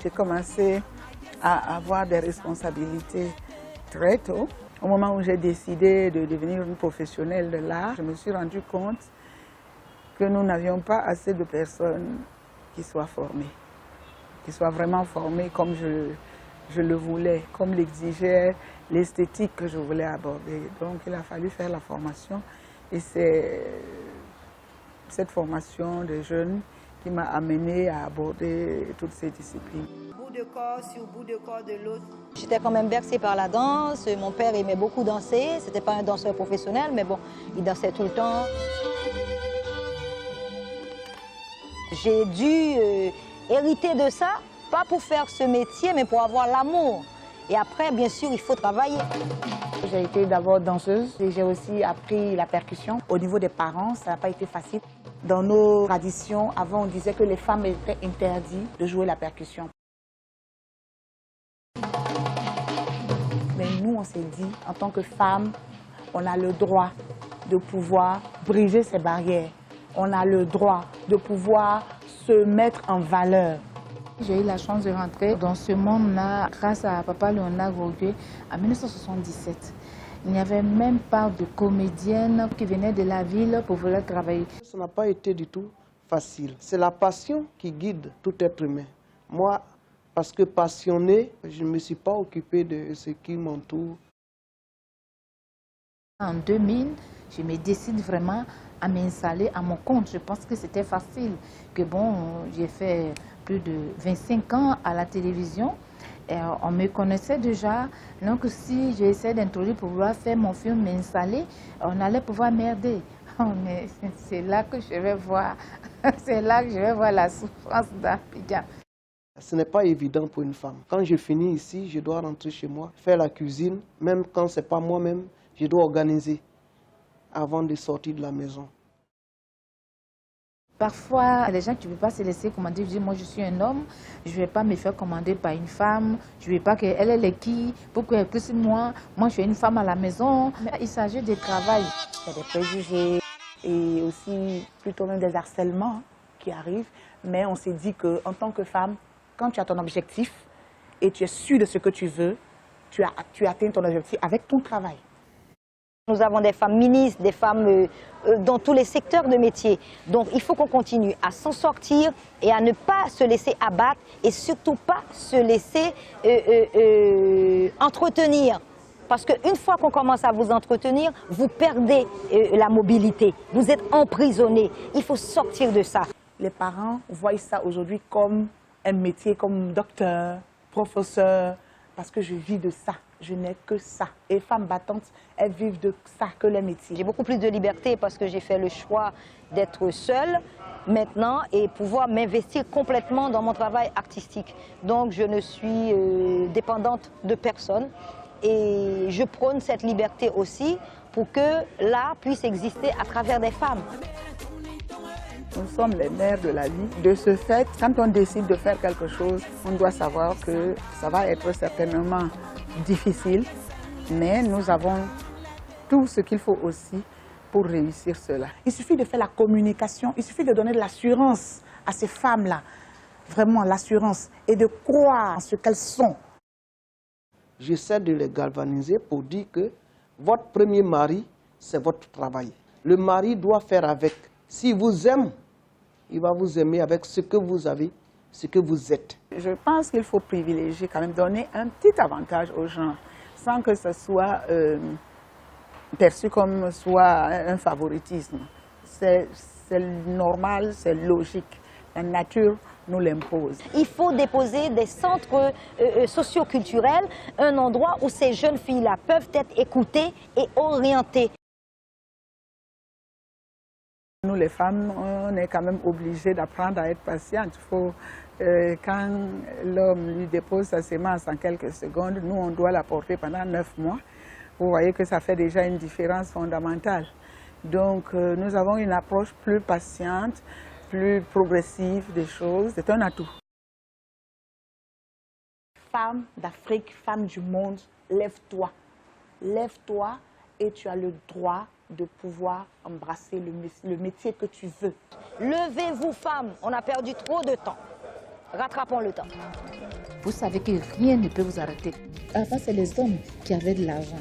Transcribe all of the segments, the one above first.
J'ai commencé à avoir des responsabilités très tôt. Au moment où j'ai décidé de devenir une professionnelle de l'art, je me suis rendu compte que nous n'avions pas assez de personnes qui soient formées, qui soient vraiment formées comme je le voulais, comme l'exigeait l'esthétique que je voulais aborder. Donc il a fallu faire la formation et c'est cette formation de jeunes qui m'a amenée à aborder toutes ces disciplines. Bout de corps sur bout de corps de l'autre. J'étais quand même bercée par la danse. Mon père aimait beaucoup danser. C'était pas un danseur professionnel, mais bon, il dansait tout le temps. J'ai dû hériter de ça, pas pour faire ce métier, mais pour avoir l'amour. Et après, bien sûr, il faut travailler. J'ai été d'abord danseuse et j'ai aussi appris la percussion. Au niveau des parents, ça n'a pas été facile. Dans nos traditions, avant, on disait que les femmes étaient interdites de jouer la percussion. Mais nous, on s'est dit, en tant que femmes, on a le droit de pouvoir briser ces barrières. On a le droit de pouvoir se mettre en valeur. J'ai eu la chance de rentrer dans ce monde-là grâce à Papa Léonard Gauguin en 1977. Il n'y avait même pas de comédienne qui venait de la ville pour vouloir travailler. Ça n'a pas été du tout facile. C'est la passion qui guide tout être humain. Moi, parce que passionné, je ne me suis pas occupé de ce qui m'entoure. En 2000, je me décide vraiment à m'installer à mon compte. Je pense que c'était facile. Que bon, j'ai fait plus de 25 ans à la télévision. Et on me connaissait déjà. Donc si j'essaie d'introduire pour vouloir faire mon film, m'installer, on allait pouvoir m'aider. Oh, mais c'est là que je vais voir, c'est là que je vais voir la souffrance d'Abidjan. Ce n'est pas évident pour une femme. Quand je finis ici, je dois rentrer chez moi, faire la cuisine. Même quand ce n'est pas moi-même, je dois organiser avant de sortir de la maison. Parfois, les gens qui ne veulent pas se laisser commander, je dis, moi je suis un homme, je ne vais pas me faire commander par une femme, je ne veux pas qu'elle est qui, pour qu'elle puisse moi je suis une femme à la maison. Mais il s'agit de travail. Il y a des préjugés et aussi plutôt même des harcèlements qui arrivent. Mais on s'est dit qu'en tant que femme, quand tu as ton objectif et tu es sûr de ce que tu veux, tu atteins ton objectif avec ton travail. Nous avons des femmes ministres, des femmes dans tous les secteurs de métier. Donc il faut qu'on continue à s'en sortir et à ne pas se laisser abattre et surtout pas se laisser entretenir. Parce qu'une fois qu'on commence à vous entretenir, vous perdez la mobilité. Vous êtes emprisonné. Il faut sortir de ça. Les parents voient ça aujourd'hui comme un métier, comme docteur, professeur, parce que je vis de ça. Je n'ai que ça. Et les femmes battantes, elles vivent de ça, que les métiers. J'ai beaucoup plus de liberté parce que j'ai fait le choix d'être seule maintenant et pouvoir m'investir complètement dans mon travail artistique. Donc je ne suis dépendante de personne et je prône cette liberté aussi pour que l'art puisse exister à travers des femmes. Nous sommes les mères de la vie. De ce fait, quand on décide de faire quelque chose, on doit savoir que ça va être certainement difficile, mais nous avons tout ce qu'il faut aussi pour réussir cela. Il suffit de faire la communication, il suffit de donner de l'assurance à ces femmes-là, vraiment l'assurance, et de croire en ce qu'elles sont. J'essaie de les galvaniser pour dire que votre premier mari, c'est votre travail. Le mari doit faire avec. S'il vous aime, il va vous aimer avec ce que vous avez, ce que vous êtes. Je pense qu'il faut privilégier quand même, donner un petit avantage aux gens, sans que ce soit perçu comme soit un favoritisme. C'est normal, c'est logique. La nature nous l'impose. Il faut déposer des centres socioculturels, un endroit où ces jeunes filles-là peuvent être écoutées et orientées. Nous, les femmes, on est quand même obligées d'apprendre à être patientes. Il faut, quand l'homme lui dépose sa sémence en quelques secondes, nous, on doit la porter pendant 9 mois. Vous voyez que ça fait déjà une différence fondamentale. Donc, nous avons une approche plus patiente, plus progressive des choses. C'est un atout. Femme d'Afrique, femme du monde, lève-toi. Lève-toi et tu as le droit de pouvoir embrasser le métier que tu veux. Levez-vous, femmes, on a perdu trop de temps. Rattrapons le temps. Vous savez que rien ne peut vous arrêter. Avant, c'est les hommes qui avaient de l'argent,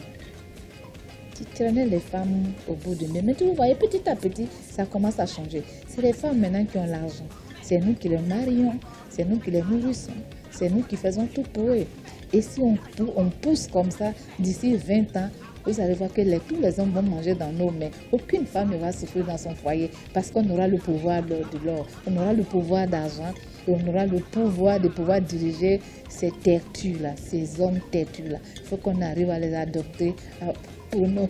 qui traînaient les femmes au bout du nez. Mais vous voyez, petit à petit, ça commence à changer. C'est les femmes maintenant qui ont l'argent. C'est nous qui les marions, c'est nous qui les nourrissons, c'est nous qui faisons tout pour eux. Et si on pousse comme ça, d'ici 20 ans, vous allez voir que tous les hommes vont manger dans nos mains. Aucune femme ne va souffrir dans son foyer parce qu'on aura le pouvoir de l'or, on aura le pouvoir d'argent, on aura le pouvoir de pouvoir diriger ces têtus-là, ces hommes têtus-là. Il faut qu'on arrive à les adopter pour nous.